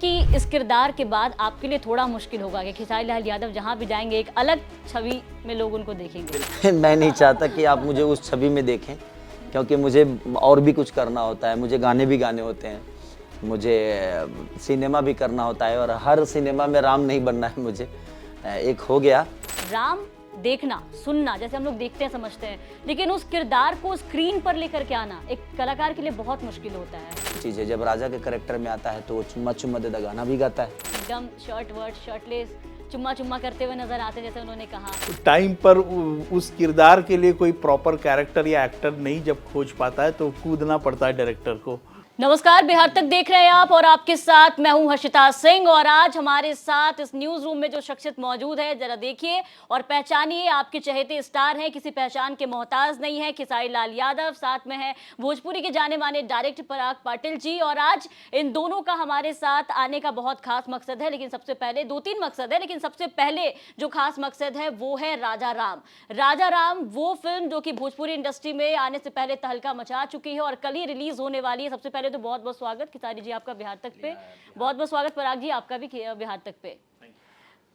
कि इस किरदार के बाद आपके लिए थोड़ा मुश्किल होगा कि खेसारी लाल यादव जहाँ भी जाएंगे एक अलग छवि में लोग उनको देखेंगे। मैं नहीं चाहता कि आप मुझे उस छवि में देखें, क्योंकि मुझे और भी कुछ करना होता है, मुझे गाने भी गाने होते हैं, मुझे सिनेमा भी करना होता है और हर सिनेमा में राम नहीं बनना है मुझे। एक हो गया राम देखना सुनना जैसे हम लोग देखते हैं समझते हैं, लेकिन उस किरदार को स्क्रीन पर लेकर के आना एक कलाकार के लिए बहुत मुश्किल होता है। चीज़ है, जब राजा के करेक्टर में आता है तो वो चुम्मा चुम्मा देदा गाना भी गाता है। एकदम शर्ट वर्ट शर्टलेस चुम्मा चुम्मा करते हुए नजर आते हैं, जैसे उन्होंने कहा। टाइम पर उस किरदार के लिए कोई प्रॉपर कैरेक्टर या एक्टर नहीं जब खोज पाता है तो कूदना पड़ता है डायरेक्टर को। नमस्कार, बिहार तक देख रहे हैं आप और आपके साथ मैं हूं हर्षिता सिंह। और आज हमारे साथ इस न्यूज रूम में जो शख्सियत मौजूद है जरा देखिए और पहचानिए। आपके चहेते स्टार हैं, किसी पहचान के मोहताज नहीं है, खेसारी लाल यादव, साथ में है भोजपुरी के जाने माने डायरेक्टर पराग पाटिल जी। और आज इन दोनों का हमारे साथ आने का बहुत खास मकसद है, लेकिन सबसे पहले दो तीन मकसद है, लेकिन सबसे पहले जो खास मकसद है वो है राजा राम। राजा राम वो फिल्म जो कि भोजपुरी इंडस्ट्री में आने से पहले तहलका मचा चुकी है और कल ही रिलीज होने वाली है। सबसे पहले तो बहुत बहुत स्वागत खेसारी जी आपका बिहार तक पे, बहुत बहुत स्वागत पराग जी आपका भी बिहार तक पे।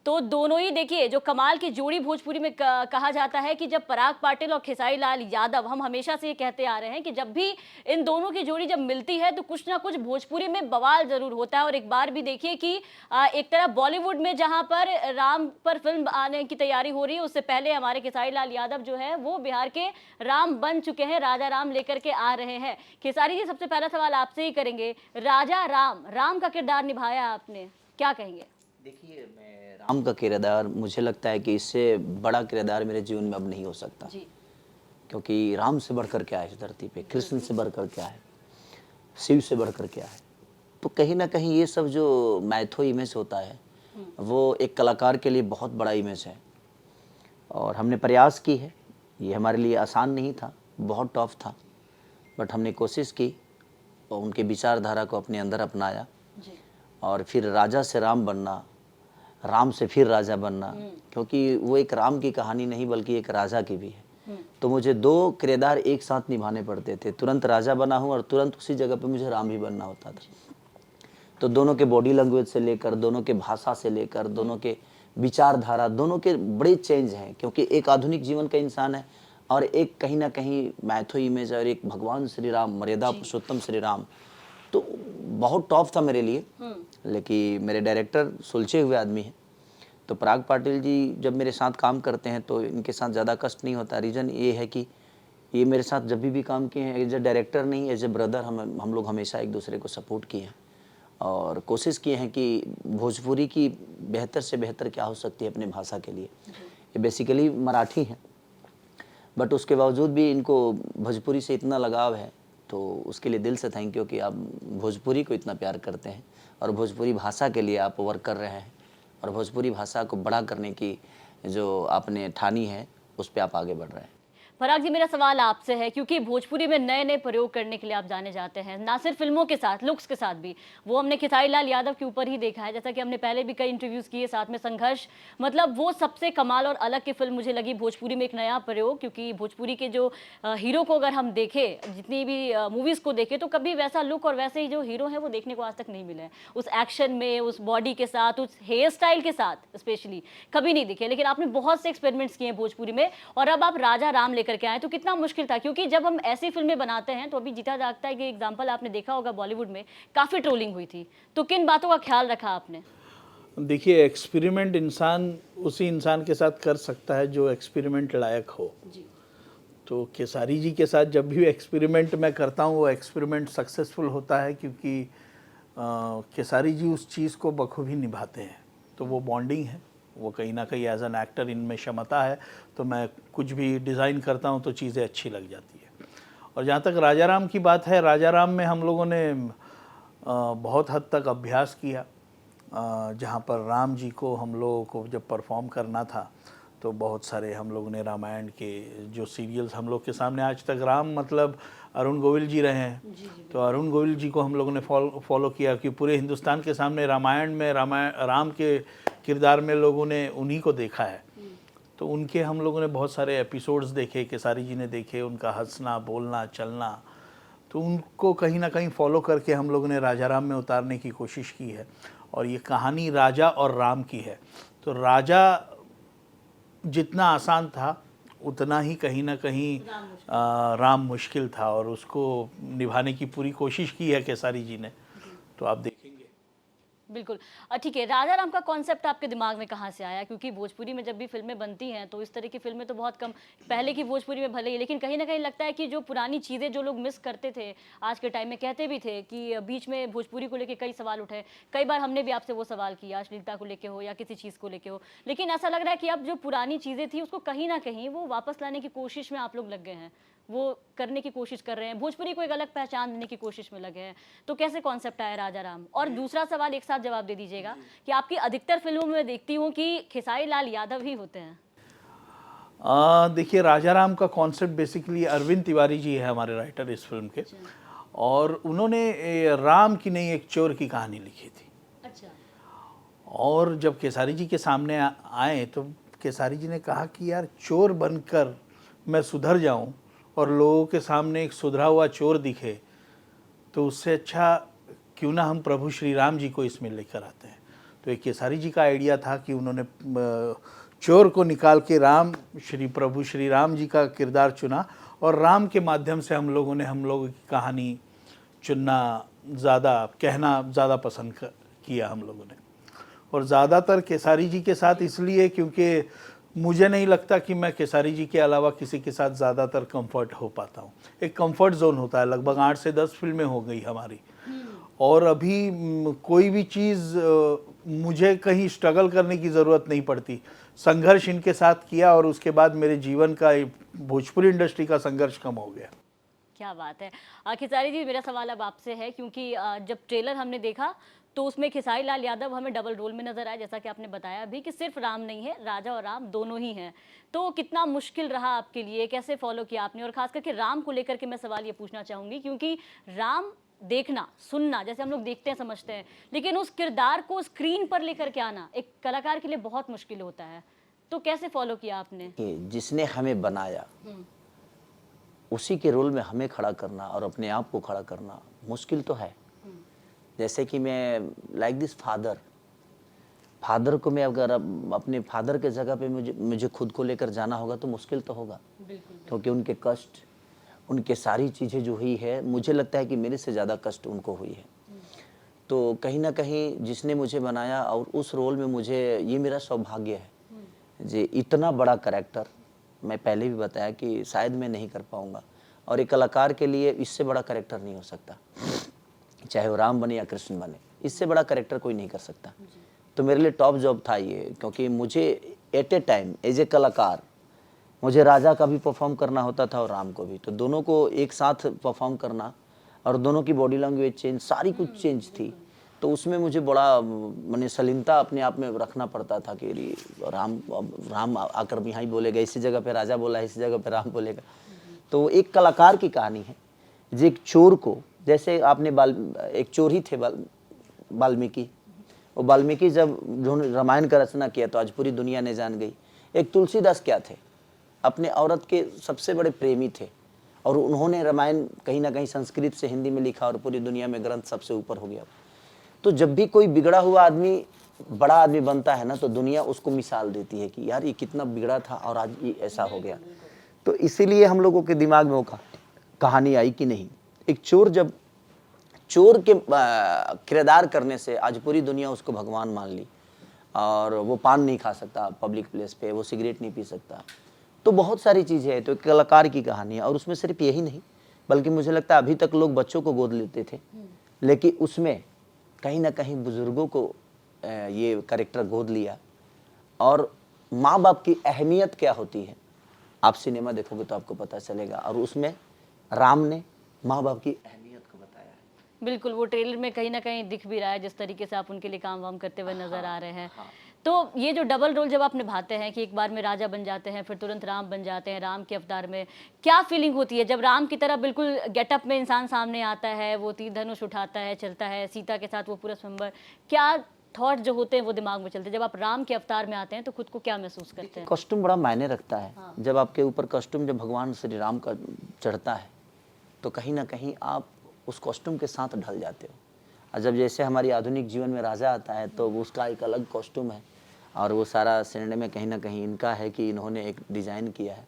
तो दोनों ही देखिए जो कमाल की जोड़ी भोजपुरी में कहा जाता है कि जब पराग पाटिल और खेसारी लाल यादव, हम हमेशा से ये कहते आ रहे हैं कि जब भी इन दोनों की जोड़ी जब मिलती है तो कुछ ना कुछ भोजपुरी में बवाल जरूर होता है। और एक बार भी देखिए कि एक तरह बॉलीवुड में जहां पर राम पर फिल्म आने की तैयारी हो रही है, उससे पहले हमारे खेसारी लाल यादव जो है वो बिहार के राम बन चुके हैं, राजा राम लेकर के आ रहे हैं। खेसारी जी सबसे पहला सवाल आपसे ही करेंगे, राजा राम, राम का किरदार निभाया आपने, क्या कहेंगे? देखिए, मैं राम का किरदार, मुझे लगता है कि इससे बड़ा किरदार मेरे जीवन में अब नहीं हो सकता जी। क्योंकि राम से बढ़कर क्या है इस धरती पे, कृष्ण से बढ़कर क्या है, शिव से बढ़कर क्या है। तो कहीं ना कहीं ये सब जो मैथो इमेज होता है वो एक कलाकार के लिए बहुत बड़ा इमेज है और हमने प्रयास की है। ये हमारे लिए आसान नहीं था, बहुत टफ था, बट हमने कोशिश की और उनके विचारधारा को अपने अंदर अपनाया जी। और फिर राजा से राम बनना, राम से फिर राजा बनना, क्योंकि वो एक राम की कहानी नहीं बल्कि एक राजा की भी है। तो मुझे दो किरदार एक साथ निभाने पड़ते थे, तुरंत राजा बना हूँ और तुरंत उसी जगह पे मुझे राम भी बनना होता था। तो दोनों के बॉडी लैंग्वेज से लेकर, दोनों के भाषा से लेकर, दोनों के विचारधारा, दोनों के बड़े चेंज हैं, क्योंकि एक आधुनिक जीवन का इंसान है और एक कहीं ना कहीं मैथो इमेज और एक भगवान श्री राम, मर्यादा पुरुषोत्तम श्री राम। तो बहुत टफ था मेरे लिए, लेकिन मेरे डायरेक्टर सुलझे हुए आदमी हैं। तो पराग पाटिल जी जब मेरे साथ काम करते हैं तो इनके साथ ज़्यादा कष्ट नहीं होता। रीज़न ये है कि ये मेरे साथ जब भी काम किए हैं एज ए डायरेक्टर नहीं, एज ए ब्रदर, हम लोग हमेशा एक दूसरे को सपोर्ट किए हैं और कोशिश किए हैं कि भोजपुरी की बेहतर से बेहतर क्या हो सकती है अपने भाषा के लिए। ये बेसिकली मराठी हैं, बट उसके बावजूद भी इनको भोजपुरी से इतना लगाव है, तो उसके लिए दिल से थैंक यू कि आप भोजपुरी को इतना प्यार करते हैं और भोजपुरी भाषा के लिए आप वर्क कर रहे हैं और भोजपुरी भाषा को बड़ा करने की जो आपने ठानी है उस पर आप आगे बढ़ रहे हैं। पराग जी मेरा सवाल आपसे है, क्योंकि भोजपुरी में नए नए प्रयोग करने के लिए आप जाने जाते हैं, ना सिर्फ फिल्मों के साथ, लुक्स के साथ भी। वो हमने खेसारी लाल यादव के ऊपर ही देखा है, जैसा कि हमने पहले भी कई इंटरव्यूज किए, साथ में संघर्ष, मतलब वो सबसे कमाल और अलग की फिल्म मुझे लगी भोजपुरी में, एक नया प्रयोग। क्योंकि भोजपुरी के जो हीरो को अगर हम देखें, जितनी भी मूवीज़ को देखें, तो कभी वैसा लुक और वैसे ही जो हीरो है वो देखने को आज तक नहीं मिले हैं, उस एक्शन में, उस बॉडी के साथ, उस हेयर स्टाइल के साथ स्पेशली कभी नहीं दिखे। लेकिन आपने बहुत से एक्सपेरिमेंट्स किए हैं भोजपुरी में और अब आप राजा राम लेकर के आए, तो कितना मुश्किल था? क्योंकि जब हम ऐसी फिल्में बनाते हैं तो अभी जीता जागता है कि एग्जांपल आपने देखा होगा, बॉलीवुड में काफी ट्रोलिंग हुई थी, तो किन बातों का ख्याल रखा आपने? देखिए, एक्सपेरिमेंट इंसान उसी इंसान के साथ कर सकता है जो एक्सपेरिमेंट लायक हो जी। तो खेसारी जी के साथ जब भी एक्सपेरिमेंट मैं करता हूँ वो एक्सपेरिमेंट सक्सेसफुल होता है, क्योंकि खेसारी जी उस चीज़ को बखूबी निभाते हैं। तो वो बॉन्डिंग है, वो कहीं ना कहीं एज एन एक्टर इनमें क्षमता है, तो मैं कुछ भी डिज़ाइन करता हूँ तो चीज़ें अच्छी लग जाती है। और जहाँ तक राजा राम की बात है, राजा राम में हम लोगों ने बहुत हद तक अभ्यास किया। जहाँ पर राम जी को हम लोगों को जब परफॉर्म करना था तो बहुत सारे हम लोगों ने रामायण के जो सीरियल्स हम लोग के सामने, आज तक राम मतलब अरुण गोविल जी रहे हैं, तो अरुण गोविल जी को हम लोगों ने फॉलो किया कि पूरे हिंदुस्तान के सामने रामायण में राम के किरदार में लोगों ने उन्हीं को देखा है। तो उनके हम लोगों ने बहुत सारे एपिसोड्स देखे, खेसारी जी ने देखे, उनका हंसना, बोलना, चलना, तो उनको कहीं ना कहीं फॉलो करके हम लोगों ने राजा राम में उतारने की कोशिश की है। और ये कहानी राजा और राम की है। तो राजा जितना आसान था उतना ही कहीं ना कहीं राम मुश्किल था, और उसको निभाने की पूरी कोशिश की है केसारी जी ने। तो आप देखेंगे। बिल्कुल। ठीक है, राजा राम का कॉन्सेप्ट आपके दिमाग में कहाँ से आया? क्योंकि भोजपुरी में जब भी फिल्में बनती हैं तो इस तरह की फिल्में तो बहुत कम, पहले की भोजपुरी में भले ही, लेकिन कहीं ना कहीं लगता है कि जो पुरानी चीज़ें जो लोग मिस करते थे आज के टाइम में, कहते भी थे कि बीच में भोजपुरी को लेके कई सवाल उठे, कई बार हमने भी आपसे वो सवाल किया, अश्लीलता को लेके हो या किसी चीज़ को लेके हो, लेकिन ऐसा लग रहा है कि अब जो पुरानी चीज़ें थी उसको कहीं ना कहीं वो वापस लाने की कोशिश में आप लोग लग गए हैं, वो करने की कोशिश कर रहे हैं, भोजपुरी को एक अलग पहचान देने की कोशिश में लगे हैं। तो कैसे कॉन्सेप्ट आया राजा राम? और दूसरा सवाल एक साथ जवाब दे दीजिएगा कि आपकी अधिकतर फिल्मों में देखती हूँ कि खेसारी लाल यादव ही होते हैं। देखिए, राजा राम का कॉन्सेप्ट बेसिकली अरविंद तिवारी जी है हमारे राइटर इस फिल्म के, और उन्होंने राम की नहीं एक चोर की कहानी लिखी थी। अच्छा। और जब केसारी जी के सामने आए तो केसारी जी ने कहा कि यार, चोर बनकर मैं सुधर जाऊं और लोगों के सामने एक सुधरा हुआ चोर दिखे, तो उससे अच्छा क्यों ना हम प्रभु श्री राम जी को इसमें लेकर आते हैं। तो एक केसारी जी का आइडिया था कि उन्होंने चोर को निकाल के प्रभु श्री राम जी का किरदार चुना, और राम के माध्यम से हम लोगों की कहानी चुनना कहना ज़्यादा पसंद किया हम लोगों ने। और ज़्यादातर केसारी जी के साथ इसलिए क्योंकि मुझे नहीं लगता कि मैं केसारी जी के अलावा किसी के साथ ज़्यादातर कंफर्ट हो पाता हूँ। एक कंफर्ट जोन होता है, लगभग 8 से 10 फिल्में हो गई हमारी, और अभी कोई भी चीज़ मुझे कहीं स्ट्रगल करने की ज़रूरत नहीं पड़ती। संघर्ष इनके साथ किया और उसके बाद मेरे जीवन का, भोजपुरी इंडस्ट्री का संघर्ष कम हो गया। क्या बात है। खेसारी जी, मेरा सवाल अब आपसे है, क्योंकि जब ट्रेलर हमने देखा तो उसमें खेसारी लाल यादव हमें डबल रोल में नजर आए, जैसा कि आपने बताया अभी कि सिर्फ राम नहीं है, राजा और राम दोनों ही हैं। तो कितना मुश्किल रहा आपके लिए, कैसे फॉलो किया आपने? और खास करके राम को लेकर के मैं सवाल ये पूछना चाहूँगी, क्योंकि राम देखना सुनना जैसे हम लोग देखते हैं समझते हैं, लेकिन उस किरदार को स्क्रीन पर लेकर के आना एक कलाकार के लिए बहुत मुश्किल होता है। तो कैसे फॉलो किया आपने? जिसने हमें बनाया उसी के रोल में हमें खड़ा करना और अपने आप को खड़ा करना मुश्किल तो है। जैसे कि मैं लाइक दिस फादर को मैं अगर अपने फादर के जगह पे मुझे खुद को लेकर जाना होगा तो मुश्किल तो होगा, क्योंकि उनके कष्ट, उनके सारी चीज़ें जो हुई है, मुझे लगता है कि मेरे से ज़्यादा कष्ट उनको हुई है। तो कहीं ना कहीं जिसने मुझे बनाया और उस रोल में मुझे, ये मेरा सौभाग्य है जी। इतना बड़ा कैरेक्टर मैं पहले भी बताया कि शायद मैं नहीं कर पाऊँगा, और एक कलाकार के लिए इससे बड़ा कैरेक्टर नहीं हो सकता, चाहे वो राम बने या कृष्ण बने, इससे बड़ा कैरेक्टर कोई नहीं कर सकता। तो मेरे लिए टॉप जॉब था ये, क्योंकि मुझे at a time as a कलाकार मुझे राजा का भी परफॉर्म करना होता था और राम को भी, तो दोनों को एक साथ परफॉर्म करना, और दोनों की बॉडी लैंग्वेज चेंज, सारी कुछ चेंज थी। तो उसमें मुझे बड़ा मैंने सलीमता अपने आप में रखना पड़ता था कि राम आकर यहाँ ही बोलेगा, इसी जगह पे राजा बोला है, इसी जगह पे राम बोलेगा। तो एक कलाकार की कहानी है, जो एक चोर को, जैसे आपने एक चोर ही थे वाल्मीकि, वो वाल्मीकि जब रामायण का रचना किया तो आज पूरी दुनिया ने जान गई। एक तुलसीदास क्या थे, अपने औरत के सबसे बड़े प्रेमी थे, और उन्होंने रामायण कहीं ना कहीं संस्कृत से हिंदी में लिखा और पूरी दुनिया में ग्रंथ सबसे ऊपर हो गया। तो जब भी कोई बिगड़ा हुआ आदमी बड़ा आदमी बनता है ना, तो दुनिया उसको मिसाल देती है कि यार ये कितना बिगड़ा था और आज ये ऐसा हो गया। तो इसीलिए हम लोगों के दिमाग में वो कहानी आई कि नहीं, एक चोर जब चोर के किरदार करने से आज पूरी दुनिया उसको भगवान मान ली, और वो पान नहीं खा सकता पब्लिक प्लेस पे, वो सिगरेट नहीं पी सकता। तो बहुत सारी चीज़ें हैं। तो एक कलाकार की कहानी है, और उसमें सिर्फ यही नहीं, बल्कि मुझे लगता है अभी तक लोग बच्चों को गोद लेते थे, लेकिन उसमें कहीं ना कहीं बुजुर्गों को ये कैरेक्टर गोद लिया। और माँ बाप की अहमियत क्या होती है, आप सिनेमा देखोगे तो आपको पता चलेगा, और उसमें राम ने माँ बाप की अहमियत को बताया है। बिल्कुल, वो ट्रेलर में कहीं ना कहीं दिख भी रहा है, जिस तरीके से आप उनके लिए काम वाम करते हुए नजर आ रहे हैं। तो ये जो डबल रोल जब आप निभाते हैं कि एक बार में राजा बन जाते हैं, फिर तुरंत राम बन जाते हैं, राम के अवतार में, क्या फीलिंग होती है जब राम की तरह बिल्कुल गेटअप में इंसान सामने आता है, वो तीर धनुष उठाता है, चलता है, सीता के साथ वो पूरा स्वयंवर, क्या थॉट जो होते हैं वो दिमाग में चलते हैं? जब आप राम के अवतार में आते हैं तो खुद को क्या महसूस करते हैं? कॉस्ट्यूम बड़ा मायने रखता है। जब आपके ऊपर कॉस्ट्यूम जब भगवान श्री राम का चढ़ता है, तो कहीं ना कहीं आप उस कॉस्ट्यूम के साथ ढल जाते हो। और जब जैसे हमारी आधुनिक जीवन में राजा आता है तो उसका एक अलग कॉस्ट्यूम है, और वो सारा सिनेमा में कहीं ना कहीं इनका है कि इन्होंने एक डिज़ाइन किया है,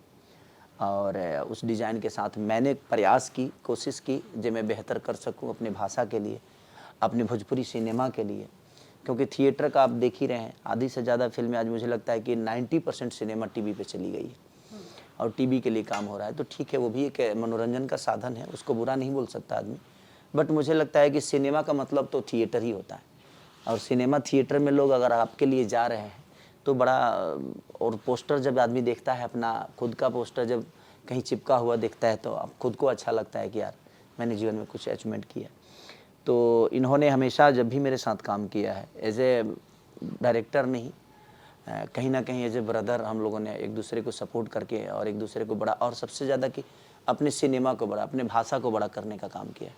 और उस डिज़ाइन के साथ मैंने प्रयास की, कोशिश की जो मैं बेहतर कर सकूं अपनी भाषा के लिए, अपने भोजपुरी सिनेमा के लिए। क्योंकि थिएटर का आप देख ही रहे हैं, आधी से ज़्यादा फिल्में आज मुझे लगता है कि 90% सिनेमा टीवी पे चली गई है और टीवी के लिए काम हो रहा है। तो ठीक है, वो भी एक मनोरंजन का साधन है, उसको बुरा नहीं बोल सकता आदमी, बट मुझे लगता है कि सिनेमा का मतलब तो थिएटर ही होता है, और सिनेमा थिएटर में लोग अगर आपके लिए जा रहे हैं तो बड़ा, और पोस्टर जब आदमी देखता है अपना खुद का पोस्टर जब कहीं चिपका हुआ दिखता है तो आप खुद को अच्छा लगता है कि यार मैंने जीवन में कुछ अचीवमेंट किया। तो इन्होंने हमेशा जब भी मेरे साथ काम किया है एज ए डायरेक्टर नहीं, कहीं ना कहीं एज ए ब्रदर हम लोगों ने एक दूसरे को सपोर्ट करके और एक दूसरे को बड़ा, और सबसे ज़्यादा कि अपने सिनेमा को बड़ा, अपने भाषा को बड़ा करने का काम किया।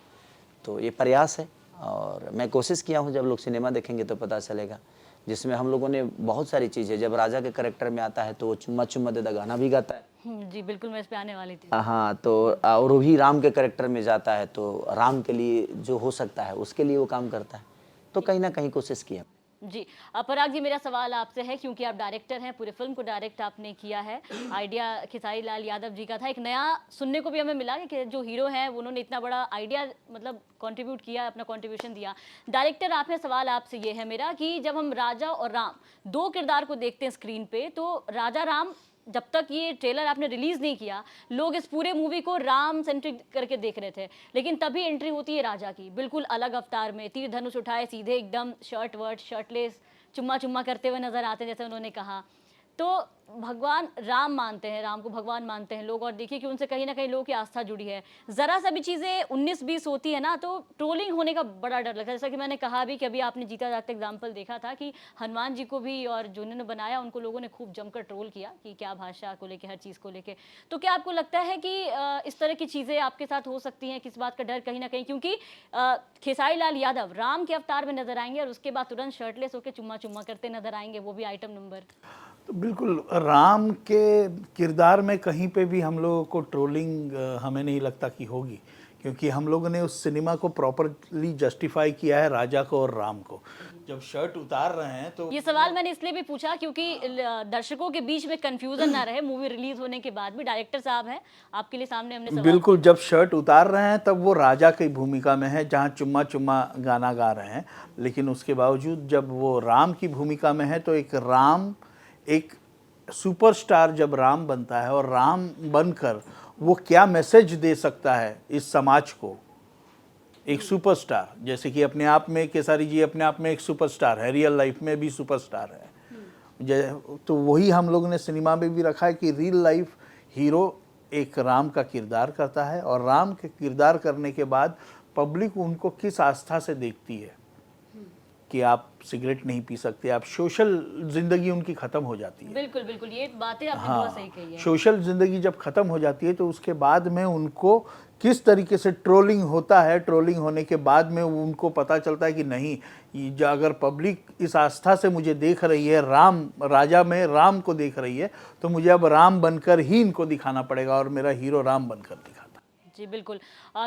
तो ये प्रयास है, और मैं कोशिश किया हूँ, जब लोग सिनेमा देखेंगे तो पता चलेगा, जिसमें हम लोगों ने बहुत सारी चीज़ें, जब राजा के कैरेक्टर में आता है तो वो चुम्मा चुम्मा देदा गाना भी गाता है। जी बिल्कुल, मैं इस पे आने वाली थी। हाँ, तो और वो भी राम के कैरेक्टर में जाता है तो राम के लिए जो हो सकता है उसके लिए वो काम करता है। तो कहीं ना कहीं कोशिश किया। जी पराग जी, मेरा सवाल आपसे है, क्योंकि आप डायरेक्टर हैं, पूरे फिल्म को डायरेक्ट आपने किया है, आइडिया खेसारी लाल यादव जी का था। एक नया सुनने को भी हमें मिला कि जो हीरो हैं उन्होंने इतना बड़ा आइडिया मतलब कंट्रीब्यूट किया, अपना कंट्रीब्यूशन दिया। डायरेक्टर आप हैं, सवाल आपसे ये है मेरा कि जब हम राजा और राम दो किरदार को देखते हैं स्क्रीन पे, तो राजा राम, जब तक ये ट्रेलर आपने रिलीज नहीं किया, लोग इस पूरे मूवी को राम सेंट्रिक करके देख रहे थे, लेकिन तभी एंट्री होती है राजा की, बिल्कुल अलग अवतार में, तीर धनुष उठाए, सीधे एकदम शर्ट वर्ट शर्टलेस चुम्मा चुम्मा करते हुए नजर आते हैं, जैसे उन्होंने कहा। तो भगवान राम मानते हैं, राम को भगवान मानते हैं लोग, और देखिए कि उनसे कहीं ना कहीं लोगों की आस्था जुड़ी है। ज़रा सा भी चीज़ें 19-20 होती है ना तो ट्रोलिंग होने का बड़ा डर लगता है। जैसा कि मैंने कहा भी कि अभी आपने जीता जागता एग्जाम्पल देखा था कि हनुमान जी को भी, और जो उन्होंने बनाया उनको लोगों ने खूब जमकर ट्रोल किया कि क्या भाषा को लेकर, हर चीज़ को लेकर। तो क्या आपको लगता है कि इस तरह की चीज़ें आपके साथ हो सकती हैं? किस बात का डर कहीं ना कहीं, क्योंकि खेसारी लाल यादव राम के अवतार में नजर आएंगे और उसके बाद तुरंत शर्टलेस होकर चुम्मा चुम्मा करते नजर आएंगे, वो भी आइटम नंबर। तो बिल्कुल राम के किरदार में कहीं पे भी हम लोगों को ट्रोलिंग हमें नहीं लगता कि होगी, क्योंकि हम लोगों ने उस सिनेमा को प्रॉपरली जस्टिफाई किया है राजा को और राम को। जब शर्ट उतार रहे हैं तो ये सवाल मैंने इसलिए भी पूछा क्योंकि दर्शकों के बीच में कंफ्यूजन ना रहे, मूवी रिलीज होने के बाद भी। डायरेक्टर साहब हैं, आपके लिए सामने हमने सवाल बिल्कुल, जब शर्ट उतार रहे हैं तब वो राजा की भूमिका में है, जहाँ चुम्मा चुम्मा गाना गा रहे हैं, लेकिन उसके बावजूद जब वो राम की भूमिका में है तो एक राम, एक सुपरस्टार जब राम बनता है, और राम बनकर वो क्या मैसेज दे सकता है इस समाज को, एक सुपरस्टार, जैसे कि अपने आप में केसारी जी अपने आप में एक सुपरस्टार है, रियल लाइफ में भी सुपरस्टार है। तो वही हम लोगों ने सिनेमा में भी रखा है कि रियल लाइफ हीरो एक राम का किरदार करता है, और राम के किरदार करने के बाद पब्लिक उनको किस आस्था से देखती है कि आप सिगरेट नहीं पी सकते, आप सोशल जिंदगी उनकी खत्म हो जाती है। बिल्कुल बिल्कुल, ये बातें आपने बहुत सही कही है। सोशल जिंदगी जब खत्म हो जाती है तो उसके बाद में उनको किस तरीके से ट्रोलिंग होता है, ट्रोलिंग होने के बाद में उनको पता चलता है कि नहीं, ये अगर पब्लिक इस आस्था से मुझे देख रही है, राम राजा में राम को देख रही है, तो मुझे अब राम बनकर ही इनको दिखाना पड़ेगा, और मेरा हीरो राम बनकर दिखाता। जी बिल्कुल।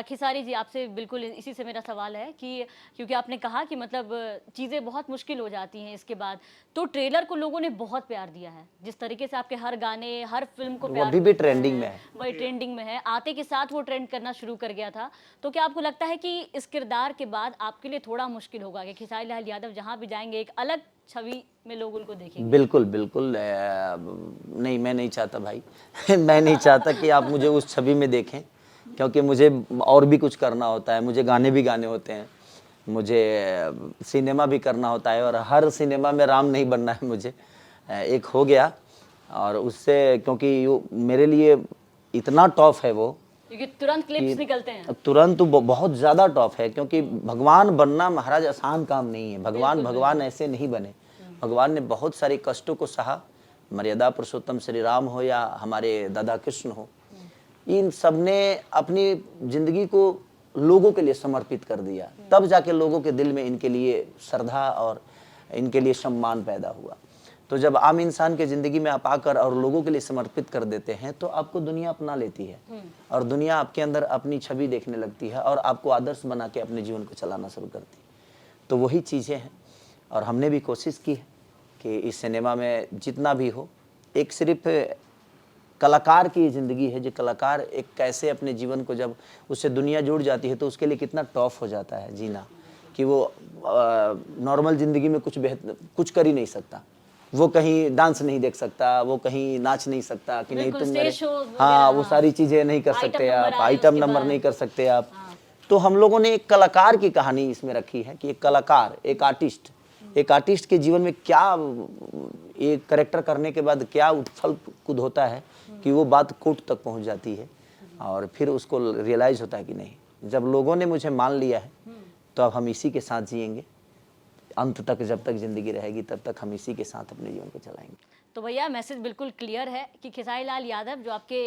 खेसारी जी, आपसे बिल्कुल इसी से मेरा सवाल है कि क्योंकि आपने कहा कि मतलब चीज़ें बहुत मुश्किल हो जाती हैं इसके बाद, तो ट्रेलर को लोगों ने बहुत प्यार दिया है, जिस तरीके से आपके हर गाने, हर फिल्म को प्यार अभी भी ट्रेंडिंग में है, वही ट्रेंडिंग में है, आते के साथ वो ट्रेंड करना शुरू कर गया था। तो क्या आपको लगता है कि इस किरदार के बाद आपके लिए थोड़ा मुश्किल होगा कि खेसारी लाल यादव जहाँ भी जाएंगे एक अलग छवि में लोग उनको देखेंगे? बिल्कुल बिल्कुल, नहीं मैं नहीं चाहता भाई मैं नहीं चाहता कि आप मुझे उस छवि में देखें, क्योंकि मुझे और भी कुछ करना होता है, मुझे गाने भी गाने होते हैं, मुझे सिनेमा भी करना होता है, और हर सिनेमा में राम नहीं बनना है मुझे। एक हो गया, और उससे क्योंकि मेरे लिए इतना टॉफ है वो, क्योंकि तुरंत क्लिप्स निकलते हैं, तुरंत बहुत ज़्यादा टॉफ है, क्योंकि भगवान बनना महाराज आसान काम नहीं है। भगवान ऐसे नहीं बने, भगवान ने बहुत सारे कष्टों को सहा, मर्यादा पुरुषोत्तम श्री राम हो या हमारे दादा कृष्ण हो, इन सब ने अपनी जिंदगी को लोगों के लिए समर्पित कर दिया, तब जाके लोगों के दिल में इनके लिए श्रद्धा और इनके लिए सम्मान पैदा हुआ। तो जब आम इंसान के ज़िंदगी में आप आकर और लोगों के लिए समर्पित कर देते हैं तो आपको दुनिया अपना लेती है, और दुनिया आपके अंदर अपनी छवि देखने लगती है, और आपको आदर्श बना के अपने जीवन को चलाना शुरू करती है। तो वही चीज़ें हैं। और हमने भी कोशिश की है कि इस सिनेमा में जितना भी हो, एक सिर्फ कलाकार की ज़िंदगी है, जो कलाकार एक कैसे अपने जीवन को जब उससे दुनिया जुड़ जाती है तो उसके लिए कितना टफ हो जाता है जीना, कि वो नॉर्मल ज़िंदगी में कुछ कर ही नहीं सकता। वो कहीं डांस नहीं देख सकता, वो कहीं नाच नहीं सकता कि नहीं बिल्कुल, तुम स्टेज मेरे, शो हाँ, वगैरह, वो सारी चीज़ें नहीं कर आइटम सकते नंबर आप, आए आइटम उसके नंबर बाद। नहीं कर सकते आप। तो हम लोगों ने एक कलाकार की कहानी इसमें रखी है कि एक कलाकार, एक आर्टिस्ट के जीवन में क्या एक करेक्टर करने के बाद क्या उथल कूद होता है कि वो बात कोर्ट तक पहुंच जाती है और फिर उसको रियलाइज होता है कि नहीं, जब लोगों ने मुझे मान लिया है तो अब हम इसी के साथ जिएंगे अंत तक, जब तक जिंदगी रहेगी तब तक हम इसी के साथ अपने जीवन को चलाएंगे। तो भैया मैसेज बिल्कुल क्लियर है कि खेसारी लाल यादव जो आपके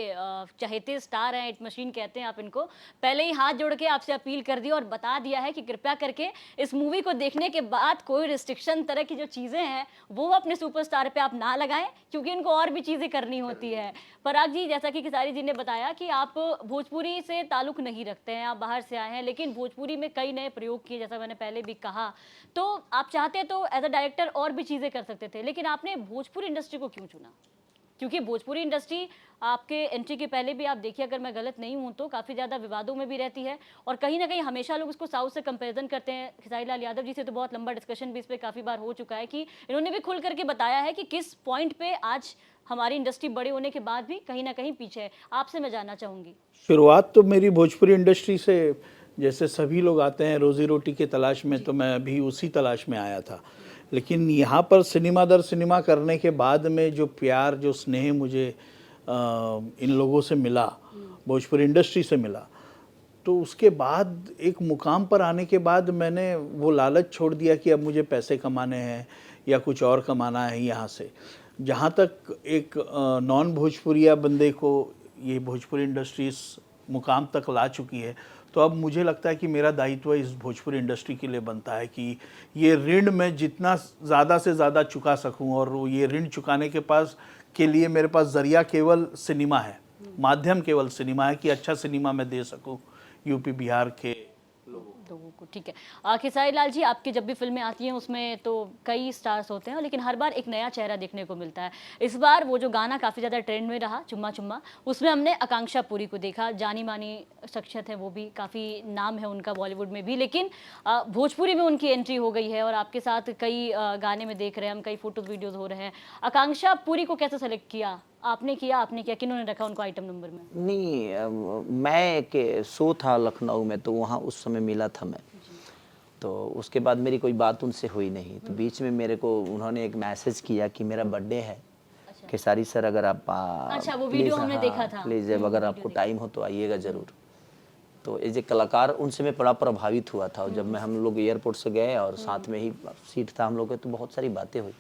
चहेते स्टार हैं, हिट मशीन कहते हैं आप इनको, पहले ही हाथ जोड़ के आपसे अपील कर दी और बता दिया है कि कृपया करके इस मूवी को देखने के बाद कोई रिस्ट्रिक्शन तरह की जो चीज़ें हैं वो अपने सुपरस्टार पे आप ना लगाएं, क्योंकि इनको और भी चीज़ें करनी होती है। पराग जी, जैसा कि खेसारी जी ने बताया कि आप भोजपुरी से ताल्लुक नहीं रखते हैं, आप बाहर से आए हैं, लेकिन भोजपुरी में कई नए प्रयोग किए, जैसा मैंने पहले भी कहा। तो आप चाहते तो एज अ डायरेक्टर और भी चीज़ें कर सकते थे, लेकिन आपने भोजपुरी इंडस्ट्री को क्यों चुना? क्योंकि भोजपुरी इंडस्ट्री आपके एंट्री के पहले भी आप देखिए, अगर मैं गलत नहीं हूं तो काफ़ी ज़्यादा विवादों में भी रहती है और कहीं ना कहीं हमेशा लोग इसको साउथ से कंपैरिजन करते हैं। खेसारी लाल यादव जी से तो बहुत लंबा डिस्कशन भी इस पर काफ़ी बार हो चुका है कि इन्होंने भी खुल करके बताया है कि किस पॉइंट पे आज हमारी इंडस्ट्री बड़े होने के बाद भी कहीं ना कहीं पीछे है। आपसे मैं जानना चाहूँगी। शुरुआत तो मेरी भोजपुरी इंडस्ट्री से, जैसे सभी लोग आते हैं रोज़ी रोटी की तलाश में, तो मैं भी उसी तलाश में आया था। लेकिन यहाँ पर सिनेमा दर सिनेमा करने के बाद में जो प्यार, जो स्नेह मुझे इन लोगों से मिला, भोजपुरी इंडस्ट्री से मिला, तो उसके बाद एक मुकाम पर आने के बाद मैंने वो लालच छोड़ दिया कि अब मुझे पैसे कमाने हैं या कुछ और कमाना है यहाँ से। जहाँ तक एक नॉन भोजपुरिया बंदे को ये भोजपुरी इंडस्ट्री इस मुकाम तक ला चुकी है, तो अब मुझे लगता है कि मेरा दायित्व इस भोजपुरी इंडस्ट्री के लिए बनता है कि ये ऋण मैं जितना ज़्यादा से ज़्यादा चुका सकूं, और वो ये ऋण चुकाने के लिए मेरे पास ज़रिया केवल सिनेमा है, माध्यम केवल सिनेमा है कि अच्छा सिनेमा मैं दे सकूं यूपी बिहार के लोगों को। ठीक है, खेसारी लाल जी, आपकी जब भी फिल्में आती हैं उसमें तो कई स्टार्स होते हैं, लेकिन हर बार एक नया चेहरा देखने को मिलता है। इस बार वो जो गाना काफ़ी ज़्यादा ट्रेंड में रहा, चुम्मा चुम्मा, उसमें हमने आकांक्षा पुरी को देखा। जानी मानी शख्सियत है, वो भी काफ़ी नाम है उनका बॉलीवुड में भी, लेकिन भोजपुरी में उनकी एंट्री हो गई है और आपके साथ कई गाने में देख रहे हैं हम, कई फोटोज वीडियोज़ हो रहे हैं। आकांक्षा पुरी को कैसे सेलेक्ट किया? आपने किया किन्होंने रखा उनको आइटम नंबर में? नहीं, मैं एक शो था लखनऊ में, तो वहाँ उस समय मिला था मैं, तो उसके बाद मेरी कोई बात उनसे हुई नहीं। तो बीच में मेरे को उन्होंने एक मैसेज किया कि मेरा बर्थडे है, खेसारी सर अगर आप अच्छा, वो वीडियो हमने देखा था। प्लीज़ अगर आपको टाइम हो तो आइएगा ज़रूर। तो एज ए कलाकार उनसे मैं बड़ा प्रभावित हुआ था, और जब मैं हम लोग एयरपोर्ट से गए और साथ में ही सीट था हम लोग के, तो बहुत सारी बातें हुई।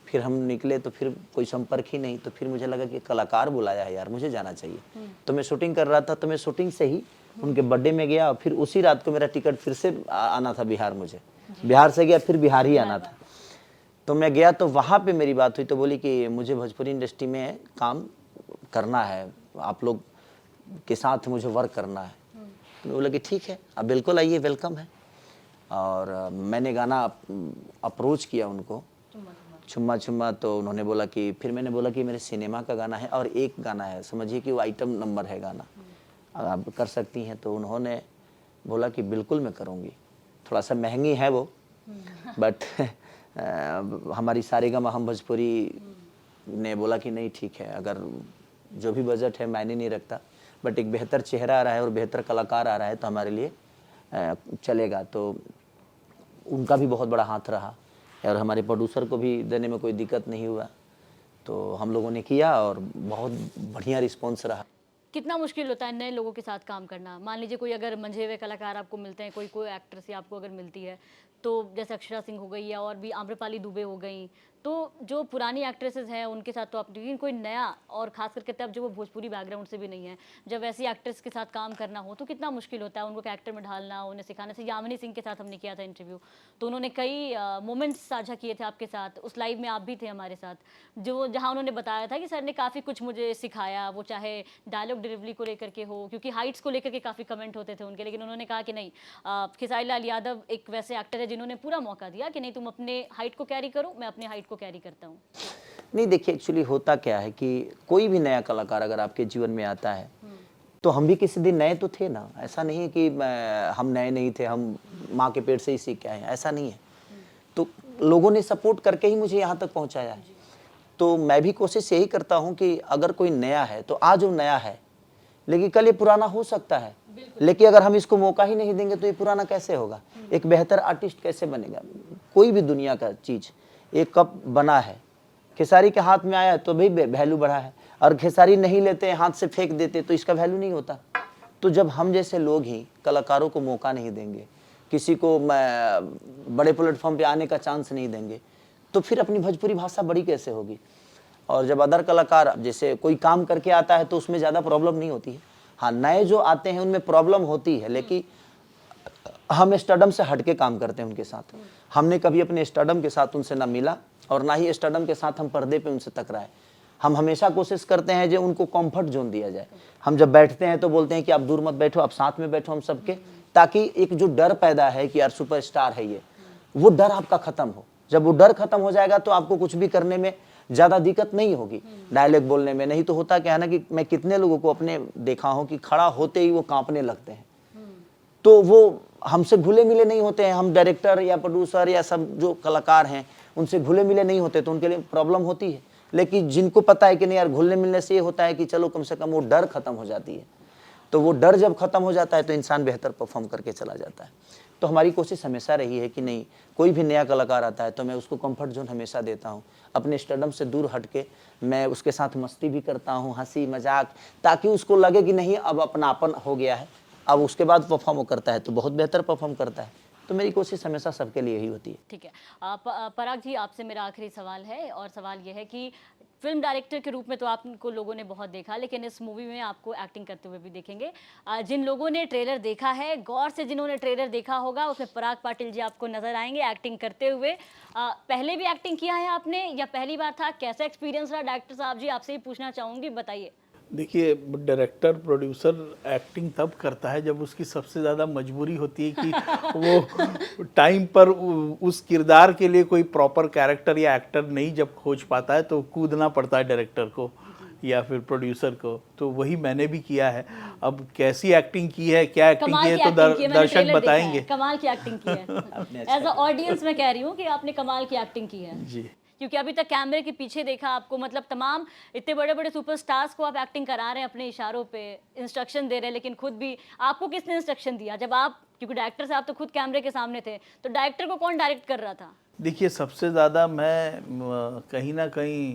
फिर हम निकले तो फिर कोई संपर्क ही नहीं, तो फिर मुझे लगा कि कलाकार बुलाया है यार, मुझे जाना चाहिए। तो मैं शूटिंग कर रहा था, तो मैं शूटिंग से ही उनके बर्थडे में गया, और फिर उसी रात को मेरा टिकट फिर से आना था बिहार, मुझे बिहार से गया फिर बिहार ही आना था। तो मैं गया तो वहाँ पे मेरी बात हुई, तो बोली कि मुझे भोजपुरी इंडस्ट्री में काम करना है, आप लोग के साथ मुझे वर्क करना है। तो बोला कि ठीक है, आप बिल्कुल आइए, वेलकम है। और मैंने गाना अप्रोच किया उनको, चुम्मा चुम्मा, तो उन्होंने बोला कि, फिर मैंने बोला कि मेरे सिनेमा का गाना है और एक गाना है, समझिए कि वो आइटम नंबर है गाना, आप कर सकती हैं? तो उन्होंने बोला कि बिल्कुल मैं करूँगी। थोड़ा सा महंगी है वो, बट हमारी सारेगामा हम भोजपुरी ने बोला कि नहीं ठीक है, अगर जो भी बजट है मायने नहीं रखता, बट एक बेहतर चेहरा आ रहा है और बेहतर कलाकार आ रहा है तो हमारे लिए चलेगा। तो उनका भी बहुत बड़ा हाथ रहा, और हमारे प्रोड्यूसर को भी देने में कोई दिक्कत नहीं हुआ। तो हम लोगों ने किया और बहुत बढ़िया रिस्पॉन्स रहा। कितना मुश्किल होता है नए लोगों के साथ काम करना? मान लीजिए कोई अगर मंझे हुए कलाकार आपको मिलते हैं, कोई एक्ट्रेस या आपको अगर मिलती है, तो जैसे अक्षरा सिंह हो गई या और भी आम्रपाली दुबे हो गई, तो जो पुरानी एक्ट्रेसेस हैं उनके साथ तो आप, लेकिन कोई नया, और खास करके तब जो वो भोजपुरी बैकग्राउंड से भी नहीं है, जब ऐसी एक्ट्रेस के साथ काम करना हो तो कितना मुश्किल होता है उनको कैरेक्टर में ढालना, उन्हें सिखाना। से यामिनी सिंह के साथ हमने किया था इंटरव्यू, तो उन्होंने कई मोमेंट्स साझा किए थे आपके साथ, उस लाइव में आप भी थे हमारे साथ, जो जहाँ उन्होंने बताया था कि सर ने काफ़ी कुछ मुझे सिखाया, वो चाहे डायलॉग डिलीवरी को लेकर के हो, क्योंकि हाइट्स को लेकर के काफ़ी कमेंट होते थे उनके, लेकिन उन्होंने कहा कि नहीं, खेसारी लाल यादव एक वैसे एक्टर है जिन्होंने पूरा मौका दिया कि नहीं तुम अपने हाइट को कैरी करो, मैं अपने हाइट को कैरी करता हूँ। नहीं देखिए, एक्चुअली होता क्या है कि कोई भी नया कलाकार अगर आपके जीवन में आता है तो हम भी किसी दिन नए तो थे ना, ऐसा नहीं है कि हम नए नहीं थे, हम माँ के पेट से ही सीख के आए हैं, ऐसा नहीं है। तो लोगों ने सपोर्ट करके ही मुझे यहाँ तक पहुँचाया है। तो मैं भी कोशिश यही करता हूँ कि अगर कोई नया है तो आज वो नया है, लेकिन कल ये पुराना हो सकता है, लेकिन अगर हम इसको मौका ही नहीं देंगे तो ये पुराना कैसे होगा, एक बेहतर आर्टिस्ट कैसे बनेगा। कोई भी दुनिया का चीज़, एक कप बना है, खेसारी के हाथ में आया तो भी वैल्यू बढ़ा है, और खेसारी नहीं लेते, हाथ से फेंक देते तो इसका वैल्यू नहीं होता। तो जब हम जैसे लोग ही कलाकारों को मौका नहीं देंगे, किसी को बड़े प्लेटफॉर्म पे आने का चांस नहीं देंगे, तो फिर अपनी भोजपुरी भाषा बड़ी कैसे होगी। और जब अदर कलाकार जैसे कोई काम करके आता है तो उसमें ज़्यादा प्रॉब्लम नहीं होती है। हाँ, नए जो आते हैं उनमें प्रॉब्लम होती है, लेकिन हम स्टारडम से हट के काम करते हैं उनके साथ। हमने कभी अपने स्टारडम के साथ उनसे ना मिला और ना ही स्टारडम के साथ हम पर्दे पे उनसे टकराए। हम हमेशा कोशिश करते हैं जो उनको कंफर्ट जोन दिया जाए। हम जब बैठते हैं तो बोलते हैं कि आप दूर मत बैठो, आप साथ में बैठो हम सबके, ताकि एक जो डर पैदा है कि यार सुपरस्टार है ये, वो डर आपका खत्म हो। जब वो डर खत्म हो जाएगा तो आपको कुछ भी करने में ज़्यादा दिक्कत नहीं होगी, डायलॉग बोलने में। नहीं तो होता क्या है ना कि मैं कितने लोगों को अपने देखा हूँ कि खड़ा होते ही वो कांपने लगते हैं, तो वो हमसे घुले मिले नहीं होते हैं। हम डायरेक्टर या प्रोड्यूसर या सब जो कलाकार हैं उनसे घुले मिले नहीं होते, तो उनके लिए प्रॉब्लम होती है। लेकिन जिनको पता है कि नहीं यार, घुलने मिलने से ये होता है कि चलो कम से कम वो डर खत्म हो जाती है, तो वो डर जब खत्म हो जाता है तो इंसान बेहतर परफॉर्म करके चला जाता है। तो हमारी कोशिश हमेशा रही है कि नहीं, कोई भी नया कलाकार आता है तो मैं उसको कंफर्ट जोन हमेशा देता हूँ। अपने स्टारडम से दूर हट के मैं उसके साथ मस्ती भी करता हूँ, हंसी मजाक, ताकि उसको लगे कि नहीं अब अपनापन हो गया है, अब उसके बाद परफॉर्म करता है तो बहुत बेहतर परफॉर्म करता है। तो मेरी कोशिश हमेशा सबके लिए यही होती है। ठीक है, पराग जी, आपसे मेरा आखिरी सवाल है, और सवाल यह है कि फिल्म डायरेक्टर के रूप में तो आपको लोगों ने बहुत देखा, लेकिन इस मूवी में आपको एक्टिंग करते हुए भी देखेंगे। जिन लोगों ने ट्रेलर देखा है, गौर से जिन्होंने ट्रेलर देखा होगा, उसमें पराग पाटिल जी आपको नजर आएंगे एक्टिंग करते हुए। पहले भी एक्टिंग किया है आपने या पहली बार था? कैसा एक्सपीरियंस रहा? डायरेक्टर साहब जी आपसे ही पूछना चाहूँगी, बताइए। देखिए, डायरेक्टर प्रोड्यूसर एक्टिंग तब करता है जब उसकी सबसे ज़्यादा मजबूरी होती है कि वो टाइम पर उस किरदार के लिए कोई प्रॉपर कैरेक्टर या एक्टर नहीं जब खोज पाता है तो कूदना पड़ता है डायरेक्टर को या फिर प्रोड्यूसर को। तो वही मैंने भी किया है। अब कैसी एक्टिंग की है, क्या एक्टिंग की है, तो दर्शक बताएंगे। कमाल की एक्टिंग की है, एज अ ऑडियंस मैं कह रही हूँ कि आपने कमाल की एक्टिंग की है जी। क्योंकि अभी तक कैमरे के पीछे देखा आपको, मतलब तमाम इतने बड़े बड़े सुपरस्टार्स को आप एक्टिंग करा रहे हैं, अपने इशारों पे इंस्ट्रक्शन दे रहे हैं, लेकिन खुद भी आपको किसने इंस्ट्रक्शन दिया जब आप, क्योंकि डायरेक्टर साहब तो खुद कैमरे के सामने थे, तो डायरेक्टर को कौन डायरेक्ट कर रहा था? देखिए, सबसे ज़्यादा मैं कहीं ना कहीं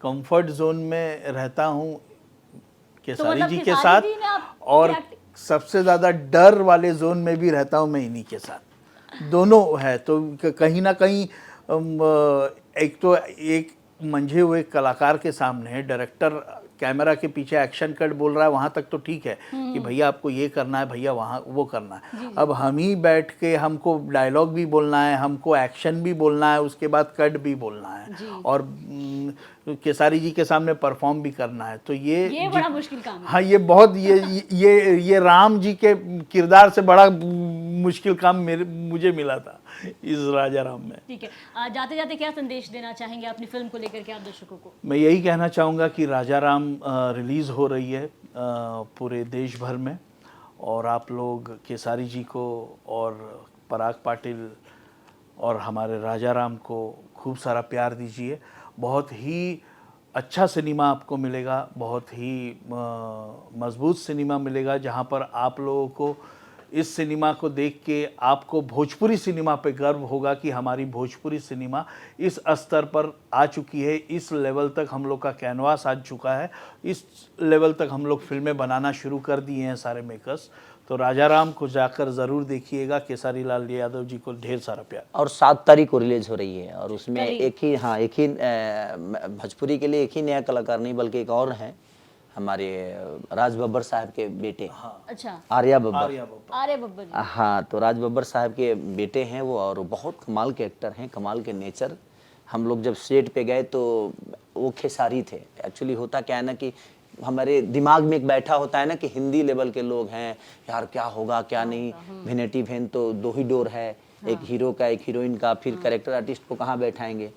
कंफर्ट जोन में रहता हूँ खेसारी मतलब जी के खेसारी साथ, जी ने आप और सबसे ज़्यादा डर वाले जोन में भी रहता हूँ मैं इन्हीं के साथ। दोनों है, तो कहीं ना कहीं एक तो एक मंझे हुए कलाकार के सामने डायरेक्टर कैमरा के पीछे एक्शन कट बोल रहा है, वहाँ तक तो ठीक है कि भैया आपको ये करना है, भैया वहाँ वो करना है। अब हम ही बैठ के हमको डायलॉग भी बोलना है, हमको एक्शन भी बोलना है, उसके बाद कट भी बोलना है, और खेसारी जी के सामने परफॉर्म भी करना है। तो ये बड़ा मुश्किल काम है। हाँ, ये बहुत ये राम जी के किरदार से बड़ा मुश्किल काम मुझे मिला था इस राजा राम में। ठीक है, जाते जाते क्या संदेश देना चाहेंगे अपनी फिल्म को लेकर के आप दर्शकों को? मैं यही कहना चाहूँगा कि राजा राम रिलीज़ हो रही है पूरे देश भर में, और आप लोग खेसारी जी को और पराग पाटिल और हमारे राजा राम को खूब सारा प्यार दीजिए। बहुत ही अच्छा सिनेमा आपको मिलेगा, बहुत ही मजबूत सिनेमा मिलेगा, जहाँ पर आप लोगों को इस सिनेमा को देख के आपको भोजपुरी सिनेमा पे गर्व होगा कि हमारी भोजपुरी सिनेमा इस स्तर पर आ चुकी है, इस लेवल तक हम लोग का कैनवास आ चुका है, इस लेवल तक हम लोग फिल्में बनाना शुरू कर दिए हैं सारे मेकर्स। तो राजा राम को जाकर जरूर देखिएगा। केसारी लाल यादव जी को ढेर सारा प्यार। और 7 तारीख को रिलीज हो रही है और उसमें एक ही भोजपुरी के लिए एक ही नया कलाकार नहीं बल्कि एक और हैं हमारे राज बब्बर साहब के बेटे। अच्छा, आर्या बब्बर। आर्य बब्बर जी। हाँ, तो राज बब्बर साहब के बेटे हैं वो और बहुत कमाल के एक्टर हैं, कमाल के नेचर। हम लोग जब सेट पे गए तो वो खेसारी थे। एक्चुअली होता क्या है ना कि हमारे दिमाग में एक बैठा होता है ना कि हिंदी लेवल के लोग हैं यार, क्या होगा क्या नहीं, भिनेटी भेन तो 2 ही डोर है, एक हीरो का एक हीरोइन का, फिर कैरेक्टर आर्टिस्ट को कहाँ बैठाएंगे।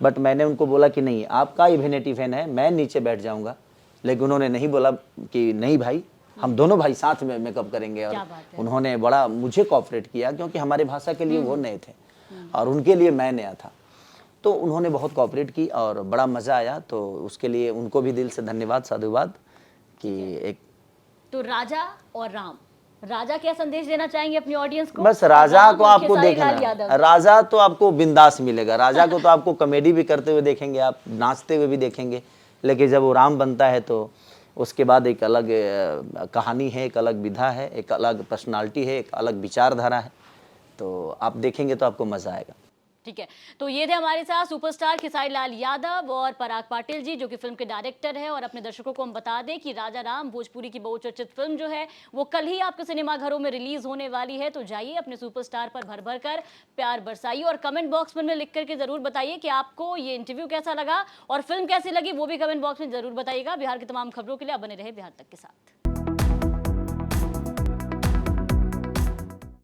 बट मैंने उनको बोला कि नहीं, आपका ही भिनेटी भेन है, मैं नीचे बैठ जाऊँगा। लेकिन उन्होंने नहीं बोला कि नहीं भाई, हम दोनों भाई साथ में मेकअप करेंगे। और उन्होंने बड़ा मुझे कोऑपरेट किया क्योंकि हमारे भाषा के लिए वो नए थे और उनके लिए मैं नया था। तो उन्होंने बहुत कोऑपरेट की और बड़ा मज़ा आया। तो उसके लिए उनको भी दिल से धन्यवाद, साधुवाद कि एक। तो राजा और राम, राजा क्या संदेश देना चाहेंगे अपनी ऑडियंस को? बस राजा को आपको खेसारी लाल देखना, यादव। राजा तो आपको बिंदास मिलेगा। राजा को तो आपको कॉमेडी भी करते हुए देखेंगे, आप नाचते हुए भी देखेंगे। लेकिन जब वो राम बनता है तो उसके बाद एक अलग कहानी है, एक अलग विधा है, एक अलग पर्सनालिटी है, एक अलग विचारधारा है। तो आप देखेंगे तो आपको मज़ा आएगा। ठीक है, तो ये थे हमारे साथ सुपरस्टार खेसारी लाल यादव और पराग पाटिल जी, जो कि फिल्म के डायरेक्टर हैं। और अपने दर्शकों को हम बता दें कि राजा राम भोजपुरी की बहुचर्चित फिल्म जो है वो कल ही आपके सिनेमाघरों में रिलीज होने वाली है। तो जाइए अपने सुपरस्टार पर भर भर कर प्यार बरसाइए और कमेंट बॉक्स में लिख करके जरूर बताइए कि आपको ये इंटरव्यू कैसा लगा और फिल्म कैसी लगी, वो भी कमेंट बॉक्स में जरूर बताइएगा। बिहार की तमाम खबरों के लिए आप बने रहे बिहार तक के साथ।